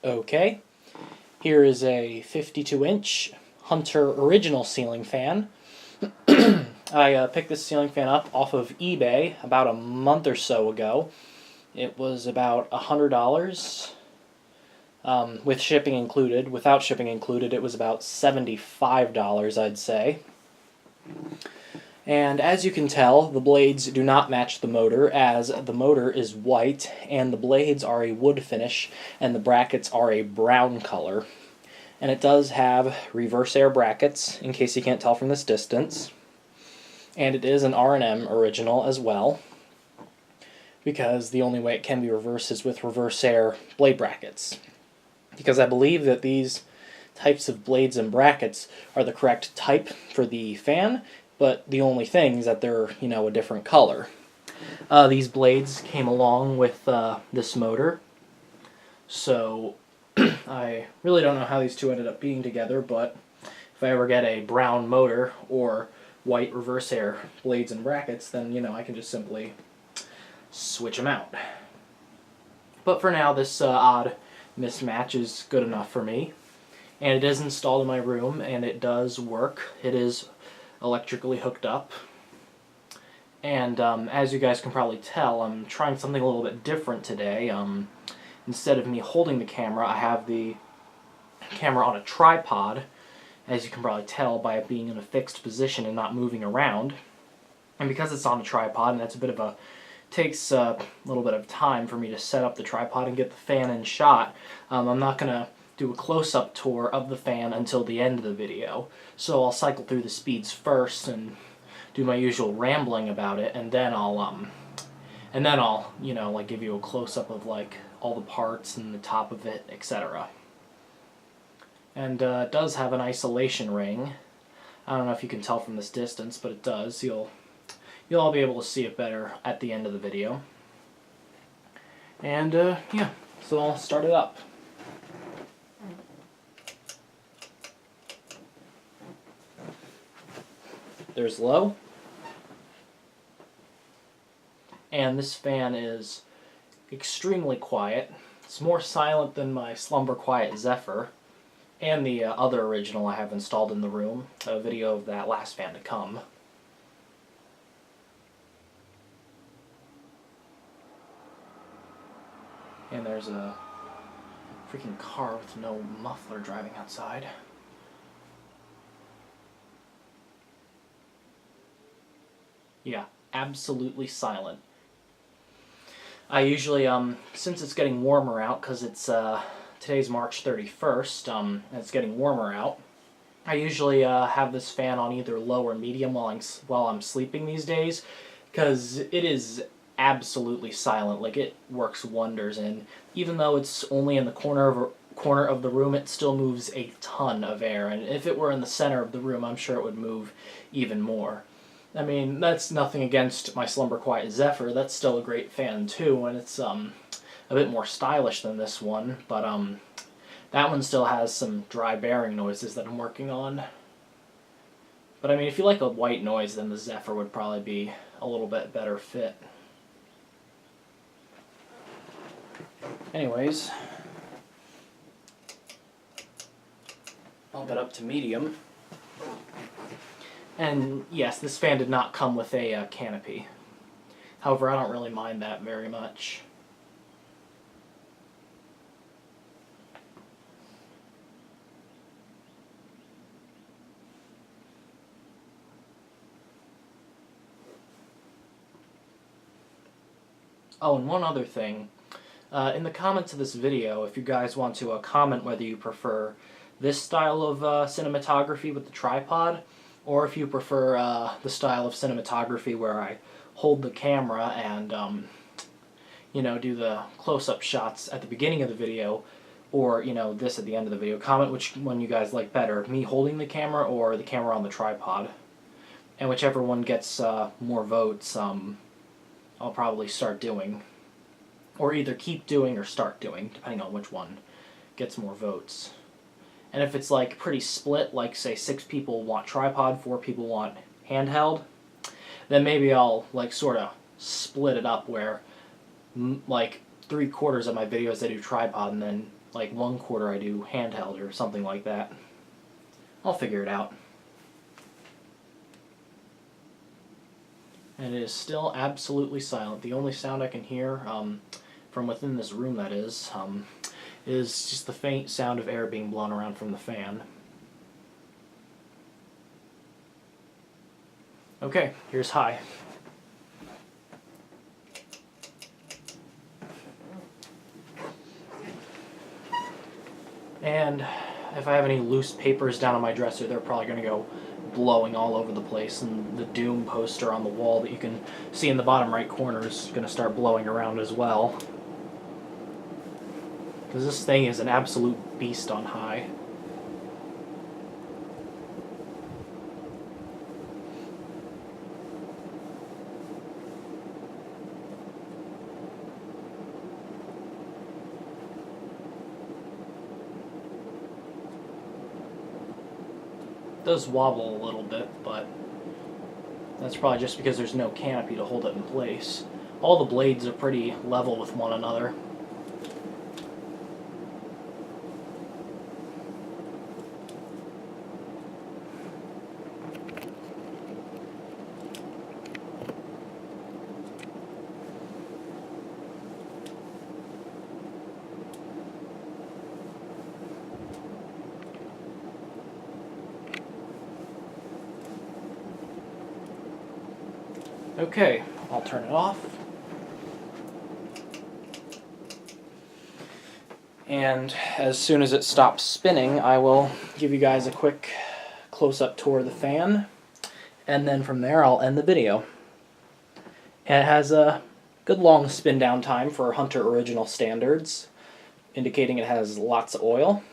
Okay, here is a 52-inch Hunter Original Ceiling Fan. I picked this ceiling fan up off of eBay about a month or so ago. It was about $100 with shipping included. Without shipping included, it was about $75, I'd say. And as you can tell, the blades do not match the motor, as the motor is white and the blades are a wood finish and the brackets are a brown color. And it does have reverse air brackets, in case you can't tell from this distance. And it is an R&M original as well, because the only way it can be reversed is with reverse air blade brackets. Because I believe that these types of blades and brackets are the correct type for the fan, but the only thing is that they're, a different color. These blades came along with this motor, so I really don't know how these two ended up being together, but if I ever get a brown motor or white reverse air blades and brackets, then, I can just simply switch them out. But for now, this odd mismatch is good enough for me. And it is installed in my room, and it does work. It is electrically hooked up. And as you guys can probably tell, I'm trying something a little bit different today. Instead of me holding the camera, I have the camera on a tripod, as you can probably tell by it being in a fixed position and not moving around. And because it's on a tripod, and that's takes a little bit of time for me to set up the tripod and get the fan in shot, I'm not going to do a close-up tour of the fan until the end of the video. So I'll cycle through the speeds first and do my usual rambling about it, and then I'll give you a close-up of all the parts and the top of it, etc. And it does have an isolation ring. I don't know if you can tell from this distance, but it does. You'll all be able to see it better at the end of the video. And yeah, so I'll start it up. There's low. And this fan is extremely quiet. It's more silent than my Slumber Quiet Zephyr and the other original I have installed in the room. A video of that last fan to come. And there's a freaking car with no muffler driving outside. Yeah, absolutely silent. I usually, since it's getting warmer out, because it's, today's March 31st, and it's getting warmer out, I usually have this fan on either low or medium while I'm sleeping these days, because it is absolutely silent. It works wonders, and even though it's only in the corner of the room, it still moves a ton of air, and if it were in the center of the room, I'm sure it would move even more. I mean, that's nothing against my Slumber Quiet Zephyr. That's still a great fan too, and it's a bit more stylish than this one, but that one still has some dry bearing noises that I'm working on. But I mean, if you like a white noise, then the Zephyr would probably be a little bit better fit. Anyways, bump it up to medium. And yes, this fan did not come with a canopy. However, I don't really mind that very much. Oh, and one other thing. In the comments of this video, if you guys want to comment whether you prefer this style of cinematography with the tripod, or if you prefer the style of cinematography where I hold the camera and, do the close-up shots at the beginning of the video, or, this at the end of the video. Comment which one you guys like better, me holding the camera or the camera on the tripod. And whichever one gets more votes, I'll probably start doing. Or either keep doing or start doing, depending on which one gets more votes. And if it's pretty split, say 6 people want tripod, 4 people want handheld, then maybe I'll sort of split it up where 3/4 of my videos I do tripod, and then like 1/4 I do handheld or something like that. I'll figure it out. And it is still absolutely silent. The only sound I can hear from within this room, that is just the faint sound of air being blown around from the fan. Okay, here's high. And if I have any loose papers down on my dresser, they're probably going to go blowing all over the place, and the Doom poster on the wall that you can see in the bottom right corner is going to start blowing around as well. Because this thing is an absolute beast on high. Does wobble a little bit, but that's probably just because there's no canopy to hold it in place. All the blades are pretty level with one another. Okay, I'll turn it off. And as soon as it stops spinning, I will give you guys a quick close-up tour of the fan. And then from there, I'll end the video. And it has a good long spin down time for Hunter Original standards, indicating it has lots of oil.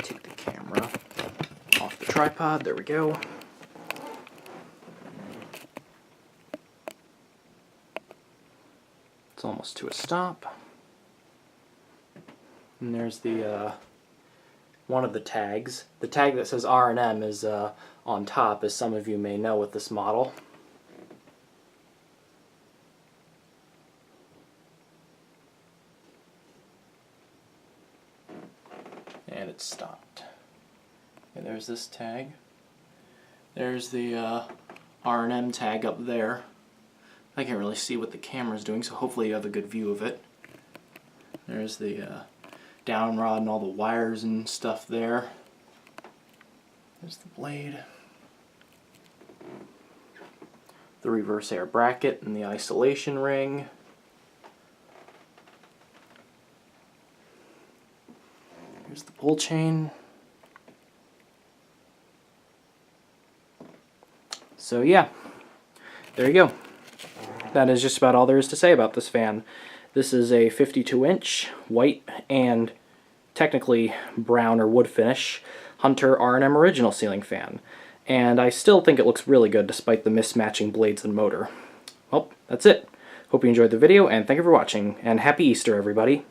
Take the camera off the tripod, there we go. It's almost to a stop. And there's the one of the tags. The tag that says R&M is on top, as some of you may know with this model. And it's stopped. And there's this tag. There's the R&M tag up there. I can't really see what the camera's doing, so hopefully you have a good view of it. There's the down rod and all the wires and stuff there. There's the blade. The reverse air bracket and the isolation ring. Here's the pull chain. So yeah, there you go. That is just about all there is to say about this fan. This is a 52-inch white and technically brown or wood finish Hunter R&M Original Ceiling Fan. And I still think it looks really good despite the mismatching blades and motor. Well, that's it. Hope you enjoyed the video, and thank you for watching, and happy Easter, everybody.